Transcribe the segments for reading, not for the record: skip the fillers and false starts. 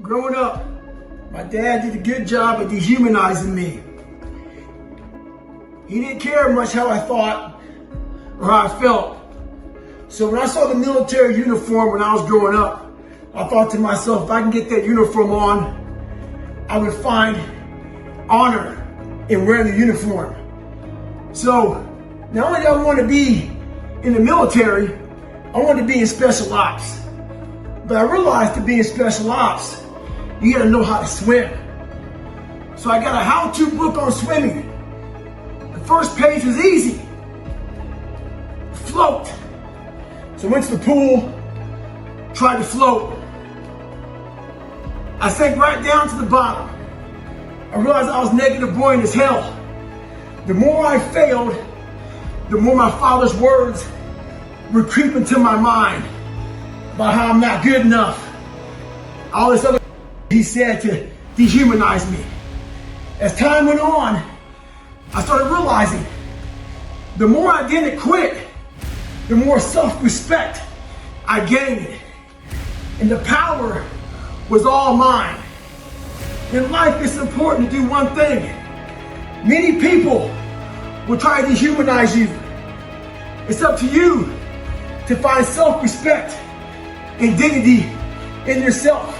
Growing up, my dad did a good job of dehumanizing me. He didn't care much how I thought or how I felt. So when I saw the military uniform when I was growing up, I thought to myself, if I can get that uniform on, I would find honor in wearing the uniform. So not only did I want to be in the military, I wanted to be in special ops. But I realized to be in special ops, you gotta know how to swim. So I got a how-to book on swimming. The first page was easy. Float. So I went to the pool, tried to float. I sank right down to the bottom. I realized I was negative buoyant as hell. The more I failed, the more my father's words would creep into my mind about how I'm not good enough. All this other he said to dehumanize me. As time went on, I started realizing the more I didn't quit, the more self-respect I gained. And the power was all mine. In life, it's important to do one thing. Many people will try to dehumanize you. It's up to you to find self-respect and dignity in yourself.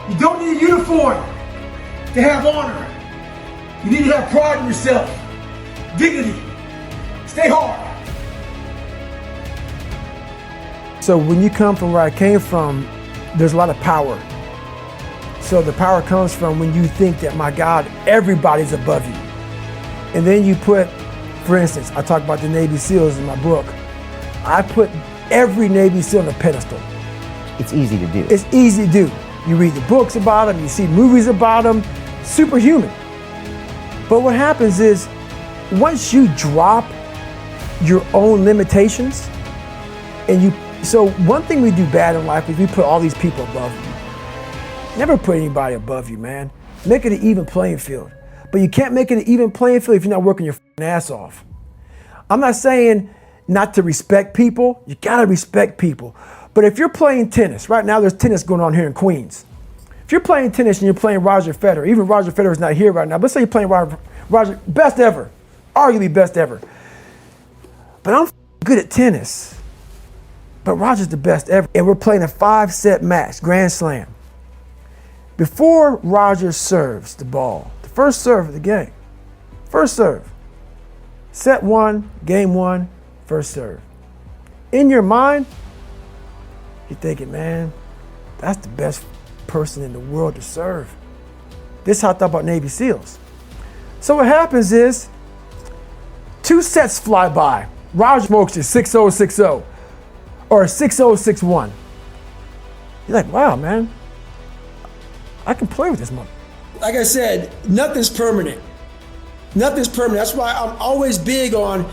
You don't need a uniform to have honor. You need to have pride in yourself, dignity. Stay hard. So when you come from where I came from, there's a lot of power. So the power comes from when you think that, my God, everybody's above you. And then you put, for instance, I talk about the Navy SEALs in my book. I put every Navy SEAL on a pedestal. It's easy to do. It's easy to do. You read the books about them, you see movies about them, superhuman. But what happens is, once you drop your own limitations, so one thing we do bad in life is we put all these people above you. Never put anybody above you, man. Make it an even playing field. But you can't make it an even playing field if you're not working your ass off. I'm not saying not to respect people. You gotta respect people. But if you're playing tennis, right now there's tennis going on here in Queens. If you're playing tennis and you're playing Roger Federer, even Roger Federer's not here right now, but let's say you're playing Roger, best ever, arguably best ever. But I'm good at tennis. But Roger's the best ever. And we're playing a 5-set match, Grand Slam. Before Roger serves the ball, the first serve of the game, first serve, set 1, game 1, first serve. In your mind, you're thinking, man, that's the best person in the world to serve. This is how I thought about Navy SEALs. So what happens is, 2 sets fly by. Roger smokes it 6-0, 6-0, or 6-0, 6-1. You're like, wow, man, I can play with this mother. Like I said, nothing's permanent. Nothing's permanent. That's why I'm always big on,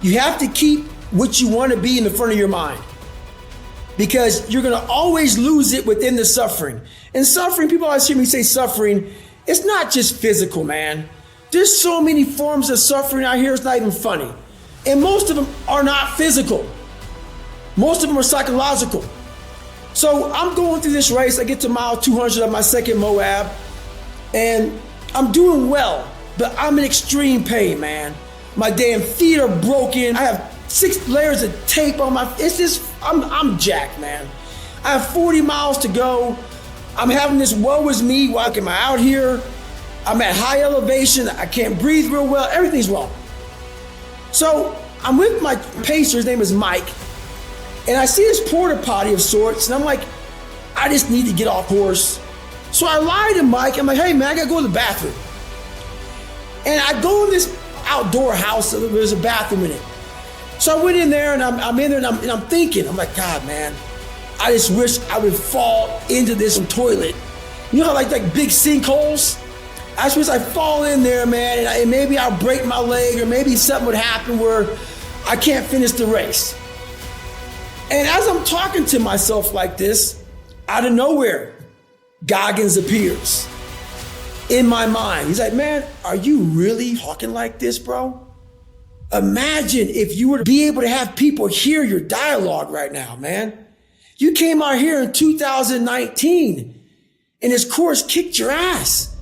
you have to keep what you want to be in the front of your mind. Because you're gonna always lose it within the suffering. And suffering, people always hear me say suffering, it's not just physical, man. There's so many forms of suffering out here, it's not even funny. And most of them are not physical. Most of them are psychological. So I'm going through this race, I get to mile 200 of my second Moab, and I'm doing well, but I'm in extreme pain, man. My damn feet are broken. I have 6 layers of tape on my, it's just, I'm jacked, man. I have 40 miles to go. I'm having this woe is me walking out here. I'm at high elevation. I can't breathe real well. Everything's wrong. So I'm with my pacer, his name is Mike. And I see this porta potty of sorts, and I'm like, I just need to get off course. So I lie to Mike, I'm like, hey man, I gotta go to the bathroom. And I go in this outdoor house, there's a bathroom in it. So I went in there and I'm in there and I'm thinking, I'm like, God man, I just wish I would fall into this toilet. You know how like big sinkholes? I just wish I'd fall in there, man, and maybe I'll break my leg or maybe something would happen where I can't finish the race. And as I'm talking to myself like this, out of nowhere, Goggins appears in my mind. He's like, man, are you really talking like this, bro? Imagine if you were to be able to have people hear your dialogue right now, man. You came out here in 2019 and this course kicked your ass.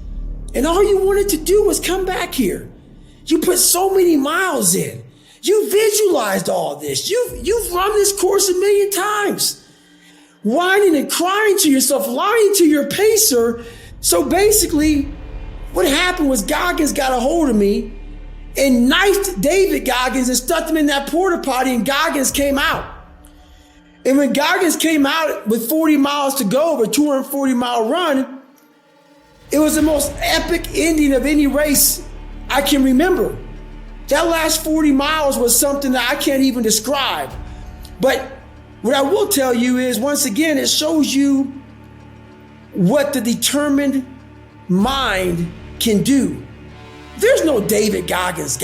And all you wanted to do was come back here. You put so many miles in. You visualized all this. You've run this course 1,000,000 times. Whining and crying to yourself, lying to your pacer. So basically, what happened was Goggins got a hold of me and knifed David Goggins and stuck him in that porta potty, and Goggins came out. And when Goggins came out with 40 miles to go, of a 240-mile run, it was the most epic ending of any race I can remember. That last 40 miles was something that I can't even describe. But what I will tell you is, once again, it shows you what the determined mind can do. There's no David Goggins.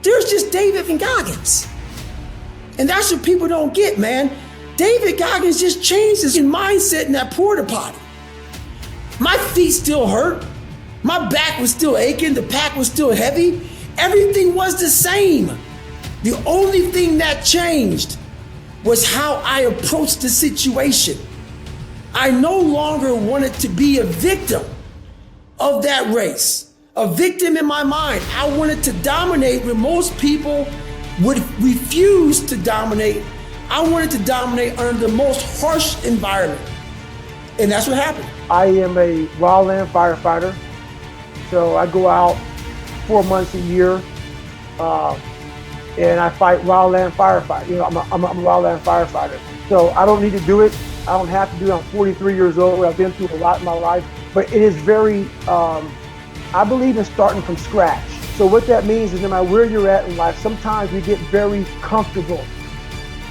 There's just David and Goggins. And that's what people don't get, man. David Goggins just changed his mindset in that porta potty. My feet still hurt. My back was still aching. The pack was still heavy. Everything was the same. The only thing that changed was how I approached the situation. I no longer wanted to be a victim of that race, a victim in my mind. I wanted to dominate where most people would refuse to dominate. I wanted to dominate under the most harsh environment. And that's what happened. I am a wildland firefighter. So I go out 4 months a year, and I fight wildland firefighter. You know, I'm a wildland firefighter. So I don't need to do it. I don't have to do it. I'm 43 years old. I've been through a lot in my life, but it is very, I believe in starting from scratch. So what that means is no matter where you're at in life, sometimes we get very comfortable.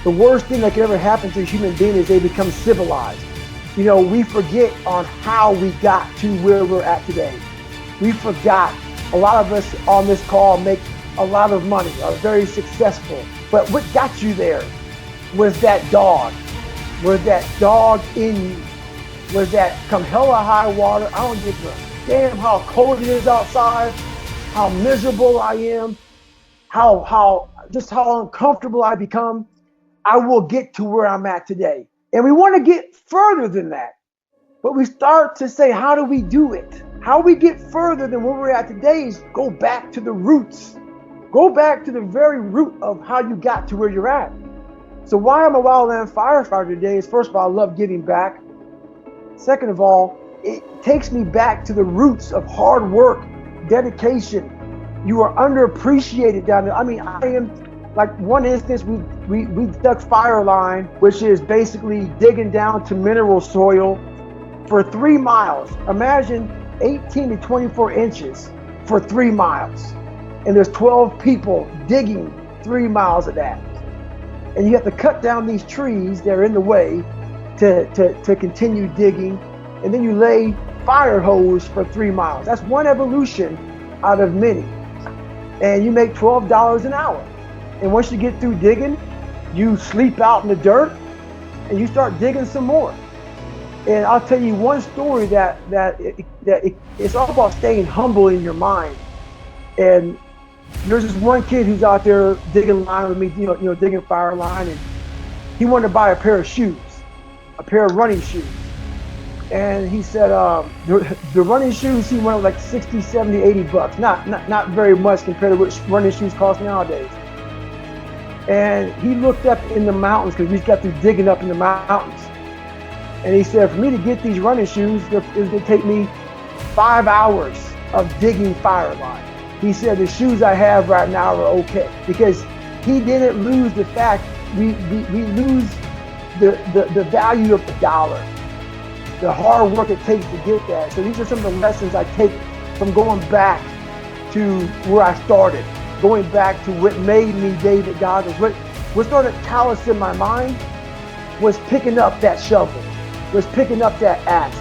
The worst thing that could ever happen to a human being is they become civilized. You know, we forget on how we got to where we're at today. We forgot. A lot of us on this call make a lot of money, are very successful. But what got you there was that dog. Was that dog in you? Was that come hell or high water? I don't give a damn how cold it is outside, how miserable I am, how uncomfortable I become. I will get to where I'm at today. And we want to get further than that. But we start to say, how do we do it? How we get further than where we're at today is go back to the roots. Go back to the very root of how you got to where you're at. So why I'm a wildland firefighter today is, first of all, I love giving back. Second of all, it takes me back to the roots of hard work, dedication. You are underappreciated down there. I mean, I am, like one instance, we dug fire line, which is basically digging down to mineral soil for 3 miles. Imagine 18 to 24 inches for 3 miles. And there's 12 people digging 3 miles of that. And you have to cut down these trees that are in the way to continue digging. And then you lay fire hose for 3 miles. That's one evolution out of many. And you make $12 an hour. And once you get through digging, you sleep out in the dirt and you start digging some more. And I'll tell you one story that it's all about staying humble in your mind. And there's this one kid who's out there digging line with me, you know, digging fire line, and he wanted to buy a pair of shoes, a pair of running shoes. And he said the running shoes he wanted like 60, 70, 80 bucks. Not very much compared to what running shoes cost nowadays. And he looked up in the mountains because we got through digging up in the mountains. And he said, for me to get these running shoes, it's going to take me 5 hours of digging fire line. He said, the shoes I have right now are okay. Because he didn't lose the fact, we lose the value of the dollar, the hard work it takes to get that. So these are some of the lessons I take from going back to where I started, going back to what made me David Goggins. What started callous in my mind was picking up that shovel, was picking up that axe,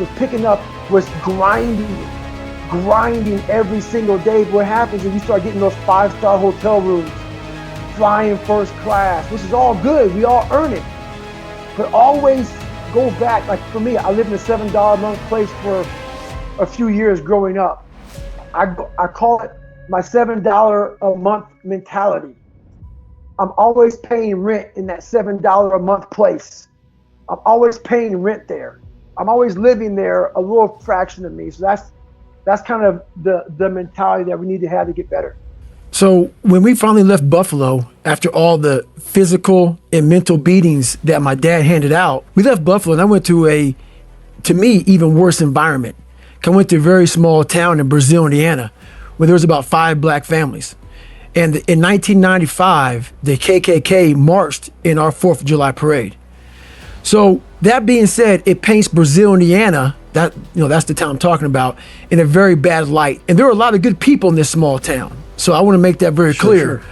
was grinding every single day. What happens is you start getting those 5-star hotel rooms, flying first class, which is all good. We all earn it. But always go back. Like for me, I lived in a $7 a month place for a few years growing up. I call it my $7 a month mentality. I'm always paying rent in that $7 a month place. I'm always paying rent there. I'm always living there a little fraction of me. So that's kind of the mentality that we need to have to get better. So when we finally left Buffalo, after all the physical and mental beatings that my dad handed out, we left Buffalo and I went to a, to me, even worse environment. I went to a very small town in Brazil, Indiana, where there was about 5 black families. And in 1995, the KKK marched in our 4th of July parade. So that being said, it paints Brazil, Indiana, that, you know, that's the town I'm talking about, in a very bad light. And there are a lot of good people in this small town. So I want to make that very clear. Sure.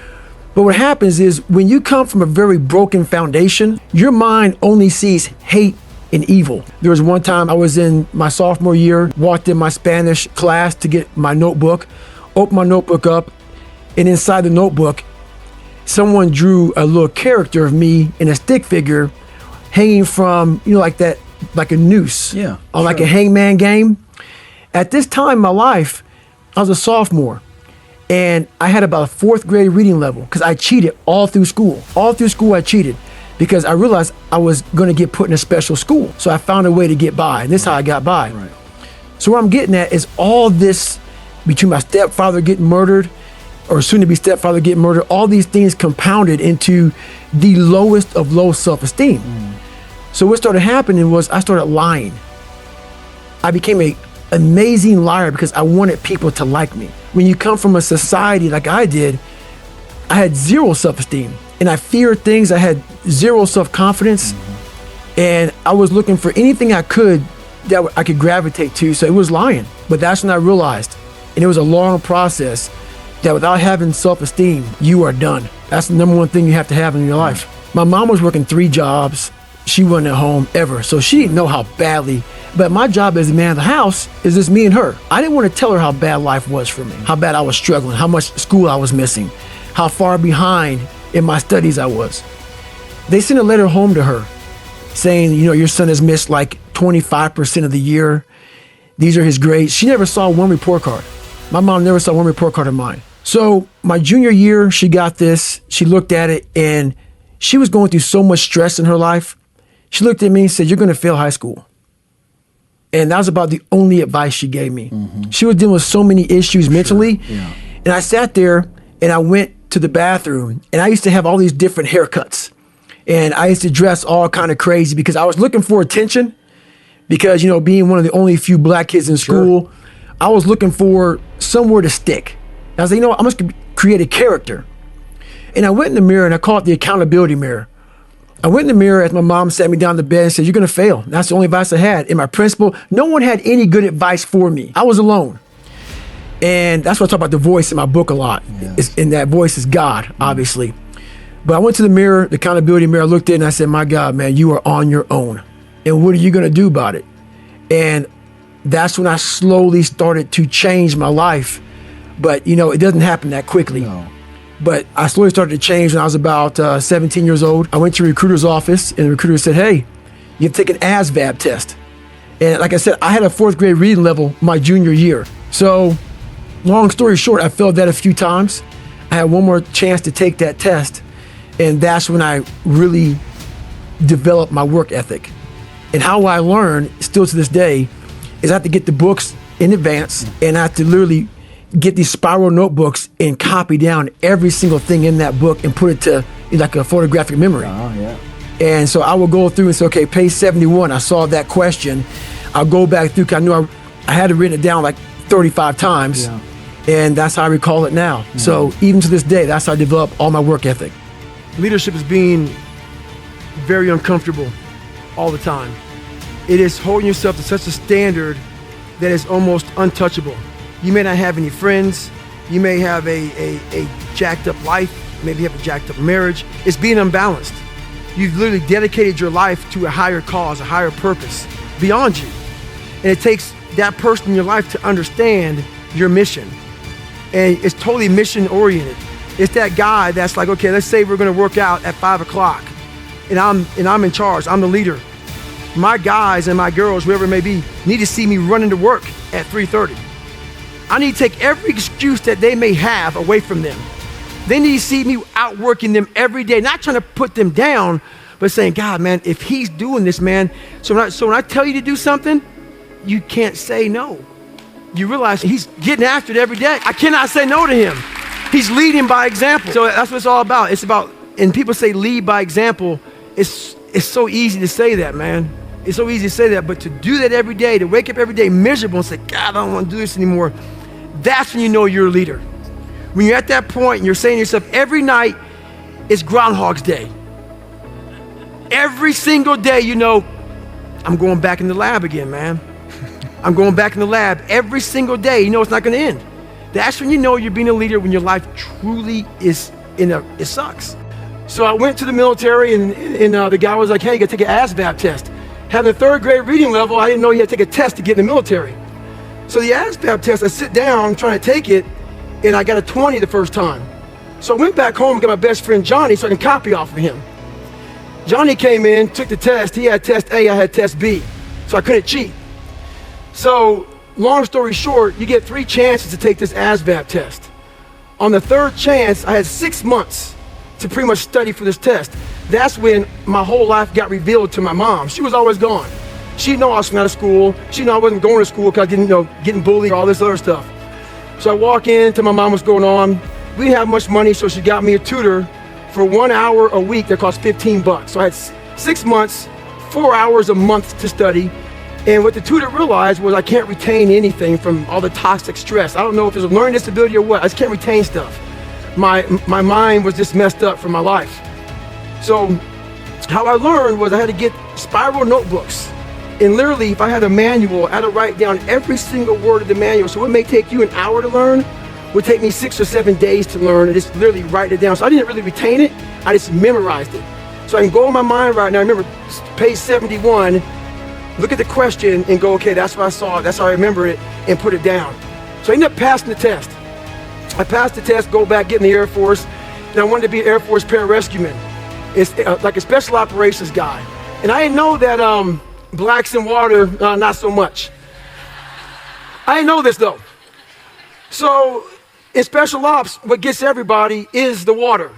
But what happens is when you come from a very broken foundation, your mind only sees hate and evil. There was one time I was in my sophomore year, walked in my Spanish class to get my notebook, opened my notebook up, and inside the notebook, someone drew a little character of me in a stick figure hanging from, you know, like that, like a noose. Yeah. On like a hangman game. At this time in my life, I was a sophomore. And I had about a 4th grade reading level because I cheated all through school. All through school I cheated because I realized I was going to get put in a special school. So I found a way to get by, and this is how I got by. Right. So what I'm getting at is all this, between my stepfather getting murdered, or soon to be stepfather getting murdered, all these things compounded into the lowest of low self-esteem. So what started happening was I started lying. I became an amazing liar because I wanted people to like me. When you come from a society like I did, I had 0 self-esteem and I feared things. I had 0 self-confidence and I was looking for anything I could that I could gravitate to. So it was lying. But that's when I realized, and it was a long process, that without having self-esteem, you are done. That's the number one thing you have to have in your life. My mom was working 3 jobs. She wasn't at home ever. So she didn't know how badly, but my job as the man of the house is just me and her. I didn't want to tell her how bad life was for me, how bad I was struggling, how much school I was missing, how far behind in my studies I was. They sent a letter home to her saying, you know, your son has missed like 25% of the year. These are his grades. She never saw one report card. My mom never saw one report card of mine. So my junior year, she got this, she looked at it, and she was going through so much stress in her life. She looked at me and said, you're going to fail high school. And that was about the only advice she gave me. She was dealing with so many issues mentally. Yeah. And I sat there and I went to the bathroom, and I used to have all these different haircuts. And I used to dress all kind of crazy because I was looking for attention because, you know, being one of the only few black kids in school, I was looking for somewhere to stick. And I was like, you know what, I must create a character. And I went in the mirror and I called it the accountability mirror. I went in the mirror as my mom sat me down in the bed and said, you're going to fail. And that's the only advice I had. And my principal, no one had any good advice for me. I was alone. And that's why I talk about the voice in my book a lot. Yes. And that voice is God, obviously. But I went to the mirror, the accountability mirror, I looked at it and I said, my God, man, you are on your own. And what are you going to do about it? And that's when I slowly started to change my life. But, you know, it doesn't happen that quickly. No. But I slowly started to change when I was about 17 years old. I went to a recruiter's office and the recruiter said, hey, you have to take an ASVAB test. And like I said, I had a 4th grade reading level my junior year. So long story short, I failed that a few times. I had one more chance to take that test. And that's when I really developed my work ethic. And how I learned, still to this day, is I have to get the books in advance and I have to literally get these spiral notebooks and copy down every single thing in that book and put it to like a photographic memory. Oh, yeah. And so I will go through and say, okay, page 71, I saw that question. I'll go back through, 'cause I knew I had it written it down like 35 times. Yeah. And that's how I recall it now. So even to this day, that's how I develop all my work ethic. Leadership is being very uncomfortable all the time. It is holding yourself to such a standard that is almost untouchable. You may not have any friends. You may have a jacked up life. Maybe you have a jacked up marriage. It's being unbalanced. You've literally dedicated your life to a higher cause, a higher purpose beyond you. And it takes that person in your life to understand your mission. And it's totally mission oriented. It's that guy that's like, okay, let's say we're gonna work out at 5 o'clock and I'm in charge, I'm the leader. My guys and my girls, whoever it may be, need to see me running to work at 3:30. I need to take every excuse that they may have away from them. They need to see me outworking them every day, not trying to put them down, but saying, God, man, if he's doing this, man, so when I tell you to do something, you can't say no. You realize he's getting after it every day. I cannot say no to him. He's leading by example. So that's what it's all about. It's about, and people say lead by example. It's so easy to say that, man. It's so easy to say that, but to do that every day, to wake up every day miserable and say, God, I don't want to do this anymore, that's when you know you're a leader. When you're at that point and you're saying to yourself, every night is Groundhog's Day. Every single day, you know, I'm going back in the lab again, man. I'm going back in the lab every single day. You know it's not going to end. That's when you know you're being a leader, when your life truly is it sucks. So I went to the military and the guy was like, hey, you got to take an ASVAB test. Having a 3rd grade reading level, I didn't know you had to take a test to get in the military. So the ASVAB test, I sit down trying to take it, and I got a 20 the first time. So I went back home and got my best friend Johnny so I can copy off of him. Johnny came in, took the test. He had test A, I had test B. So I couldn't cheat. So long story short, you get 3 chances to take this ASVAB test. On the 3rd chance, I had 6 months to pretty much study for this test. That's when my whole life got revealed to my mom. She was always gone. She didn't know I was out of school. She didn't know I wasn't going to school because I didn't know, getting bullied, all this other stuff. So I walk in to my mom, what's going on. We didn't have much money, so she got me a tutor for 1 hour a week that cost $15. So I had 6 months, 4 hours a month to study. And what the tutor realized was I can't retain anything from all the toxic stress. I don't know if there's a learning disability or what. I just can't retain stuff. My mind was just messed up from my life. So how I learned was I had to get spiral notebooks. And literally, if I had a manual, I had to write down every single word of the manual. So what may take you an hour to learn would take me 6 or 7 days to learn, and just literally write it down. So I didn't really retain it, I just memorized it. So I can go in my mind right now, I remember page 71, look at the question and go, okay, that's what I saw, that's how I remember it, and put it down. So I ended up passing the test. I passed the test, go back, get in the Air Force, and I wanted to be an Air Force pararescueman. It's like a special operations guy. And I didn't know that blacks in water, not so much. I didn't know this though. So in special ops, what gets everybody is the water.